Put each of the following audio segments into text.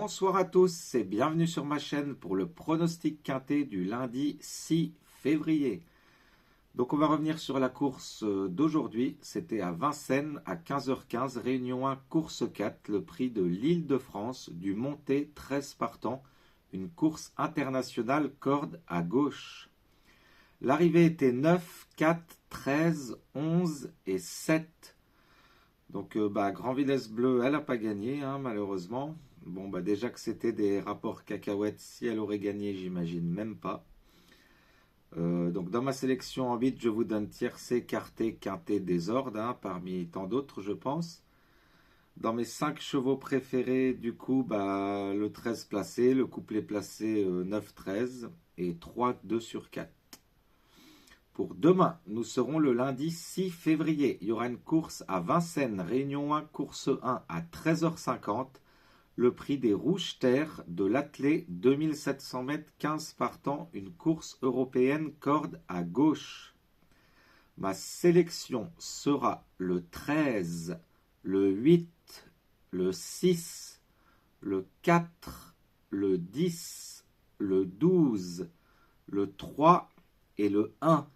Bonsoir à tous et bienvenue sur ma chaîne pour le pronostic quintet du lundi 6 février. Donc on va revenir sur la course d'aujourd'hui. C'était à Vincennes à 15h15, Réunion 1, course 4, le prix de l'Île-de-France du Monté 13 partants, une course internationale corde à gauche. L'arrivée était 9, 4, 13, 11 et 7. Donc Grand Villesse Bleu, elle n'a pas gagné malheureusement. Bon déjà que c'était des rapports cacahuètes, si elle aurait gagné, j'imagine même pas. Donc dans ma sélection en 8, je vous donne tiercé, quarté, quinté, désordre, parmi tant d'autres je pense. Dans mes 5 chevaux préférés, du coup, le 13 placé, le couplet placé 9-13 et 3-2 sur 4. Pour demain, nous serons le lundi 6 février. Il y aura une course à Vincennes, Réunion 1, course 1 à 13h50. Le prix des Rouges Terres de l'attelé 2700 mètres, 15 partants, une course européenne corde à gauche. Ma sélection sera le 13, le 8, le 6, le 4, le 10, le 12, le 3 et le 1.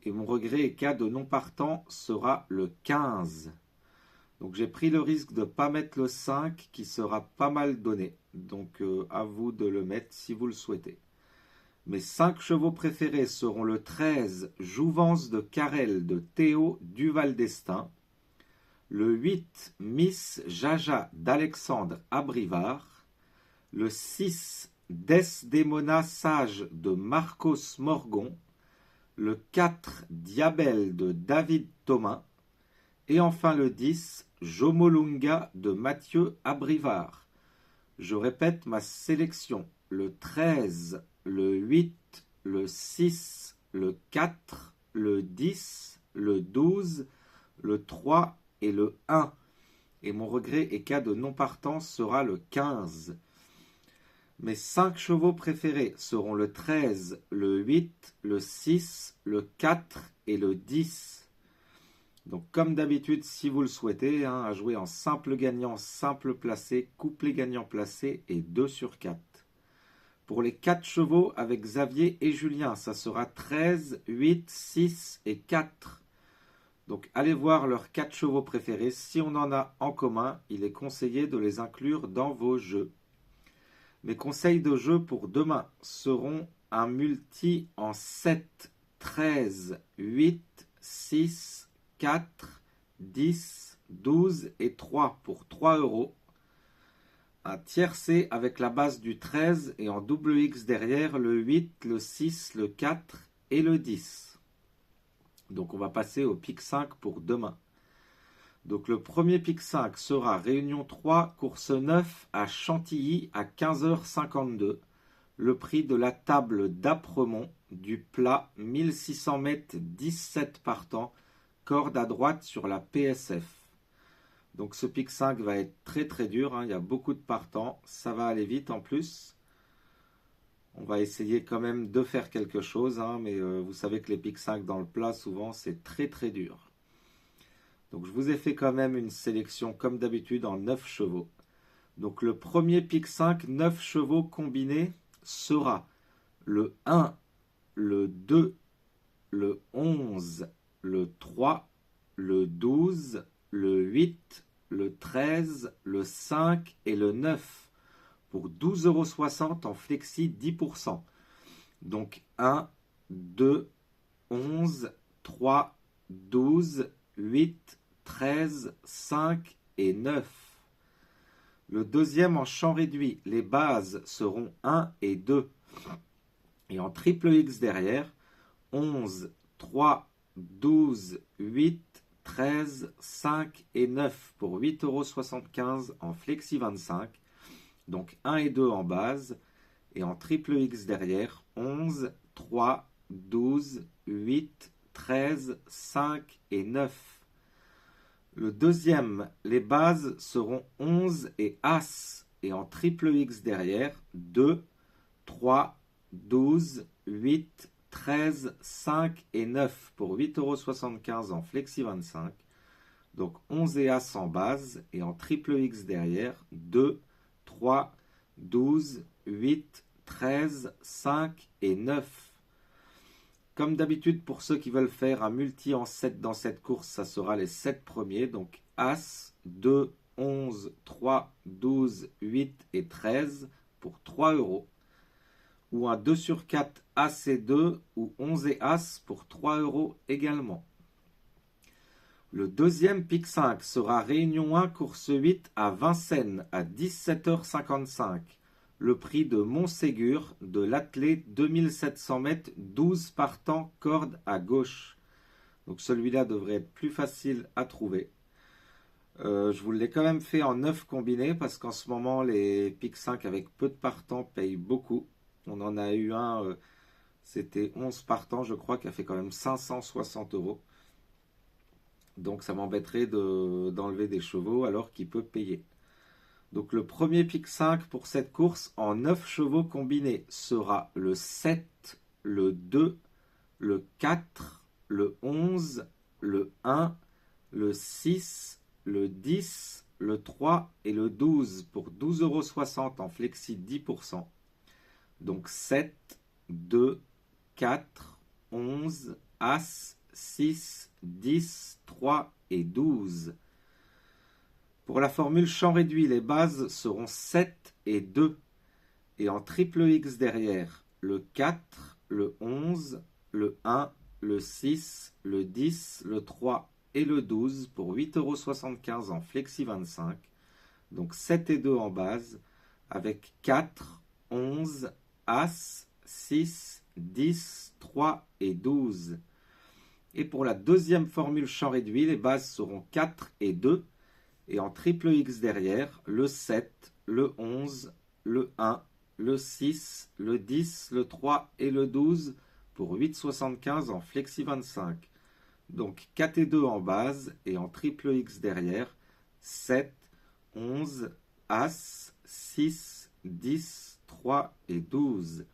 Et mon regret et cas de non partant sera le 15. Donc j'ai pris le risque de ne pas mettre le 5 qui sera pas mal donné. Donc à vous de le mettre si vous le souhaitez. Mes 5 chevaux préférés seront le 13, Jouvence de Carrel de Théo Duval d'Estaing. Le 8, Miss Jaja d'Alexandre Abrivard. Le 6, Desdemona Sage de Marcos Morgon. Le 4, Diabel de David Thomas. Et enfin le 10, Jomolunga de Mathieu Abrivard. Je répète ma sélection, le 13, le 8, le 6, le 4, le 10, le 12, le 3 et le 1. Et mon regret et cas de non-partance sera le 15. Mes 5 chevaux préférés seront le 13, le 8, le 6, le 4 et le 10. Donc comme d'habitude, si vous le souhaitez, à jouer en simple gagnant, simple placé, couplet gagnant placé et 2 sur 4. Pour les 4 chevaux avec Xavier et Julien, ça sera 13, 8, 6 et 4. Donc allez voir leurs 4 chevaux préférés. Si on en a en commun, il est conseillé de les inclure dans vos jeux. Mes conseils de jeu pour demain seront un multi en 7, 13, 8, 6, 4, 10, 12 et 3 pour 3 €. Un tiercé avec la base du 13 et en double X derrière le 8, le 6, le 4 et le 10. Donc on va passer au pic 5 pour demain. Donc le premier pic 5 sera Réunion 3, course 9 à Chantilly à 15h52. Le prix de la table d'Apremont du plat 1600 mètres 17 partants, corde à droite sur la PSF. Donc ce pic 5 va être très très dur, il y a beaucoup de partants, ça va aller vite en plus. On va essayer quand même de faire quelque chose, mais vous savez que les pics 5 dans le plat, souvent c'est très très dur. Donc je vous ai fait quand même une sélection comme d'habitude en 9 chevaux. Donc le premier pic 5, 9 chevaux combinés sera le 1, le 2, le 11, le 3, le 12, le 8, le 13, le 5 et le 9 pour 12,60 € en flexi 10%. Donc 1, 2, 11, 3, 12, 8, 13, 5 et 9. Le deuxième en champ réduit, les bases seront 1 et 2. Et en triple X derrière, 11, 3, 12, 8, 13, 5 et 9 pour 8,75 € en flexi 25. Donc 1 et 2 en base. Et en triple X derrière, 11, 3, 12, 8, 13, 5 et 9. Le deuxième, les bases seront 11 et As. Et en triple X derrière, 2, 3, 12, 8, 13, 5 et 9 pour 8,75 € en flexi 25. Donc 11 et As en base. Et en triple X derrière, 2, 3, 12, 8, 13, 5 et 9. Comme d'habitude, pour ceux qui veulent faire un multi en 7 dans cette course, ça sera les 7 premiers. Donc As, 2, 11, 3, 12, 8 et 13 pour 3 euros. Ou un 2 sur 4 As et 2 ou 11 et As pour 3 euros également. Le deuxième pic 5 sera Réunion 1, course 8 à Vincennes à 17h55. Le prix de Montségur de l'athlée 2700 mètres, 12 partants, corde à gauche. Donc celui-là devrait être plus facile à trouver. Je vous l'ai quand même fait en 9 combinés parce qu'en ce moment les pics 5 avec peu de partants payent beaucoup. On en a eu un, c'était 11 partants je crois, qui a fait quand même 560 euros. Donc ça m'embêterait d'enlever des chevaux alors qu'il peut payer. Donc le premier pic 5 pour cette course en 9 chevaux combinés sera le 7, le 2, le 4, le 11, le 1, le 6, le 10, le 3 et le 12 pour 12,60 € en flexi 10%. Donc 7, 2, 4, 11, As, 6, 10, 3 et 12. Pour la formule champ réduit, les bases seront 7 et 2. Et en triple X derrière, le 4, le 11, le 1, le 6, le 10, le 3 et le 12 pour 8,75 € en flexi 25. Donc 7 et 2 en base avec 4, 11, As, 6, 10, 3 et 12. Et pour la deuxième formule champ réduit, les bases seront 4 et 2. Et en triple X derrière, le 7, le 11, le 1, le 6, le 10, le 3 et le 12 pour 8,75 € en flexi 25. Donc 4 et 2 en base et en triple X derrière, 7, 11, As, 6, 10, 3 et 12.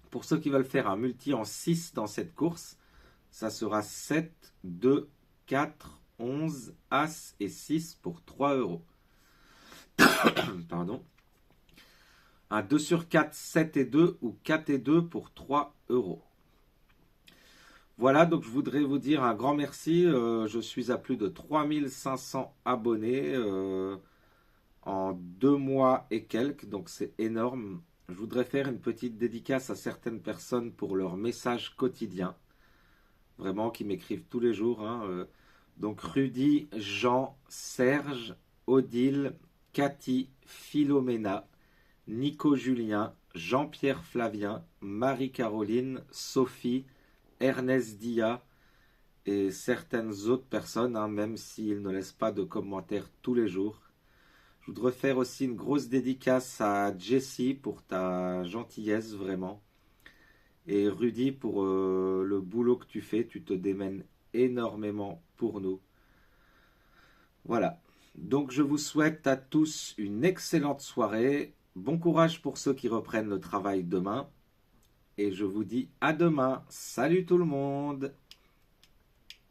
Pour ceux qui veulent faire un multi en 6 dans cette course, ça sera 7, 2, 4, 11, As et 6 pour 3 euros. Pardon. Un 2 sur 4, 7 et 2 ou 4 et 2 pour 3 euros. Voilà, donc je voudrais vous dire un grand merci. Je suis à plus de 3500 abonnés en 2 mois et quelques, donc c'est énorme. Je voudrais faire une petite dédicace à certaines personnes pour leurs messages quotidiens. Vraiment, qui m'écrivent tous les jours. Donc Rudy, Jean, Serge, Odile, Cathy, Philomena, Nico Julien, Jean-Pierre Flavien, Marie-Caroline, Sophie, Ernest Dia et certaines autres personnes, même s'ils ne laissent pas de commentaires tous les jours. Je voudrais faire aussi une grosse dédicace à Jessie pour ta gentillesse, vraiment. Et Rudy pour le boulot que tu fais, tu te démènes énormément pour nous. Voilà. Donc je vous souhaite à tous une excellente soirée. Bon courage pour ceux qui reprennent le travail demain. Et je vous dis à demain. Salut tout le monde!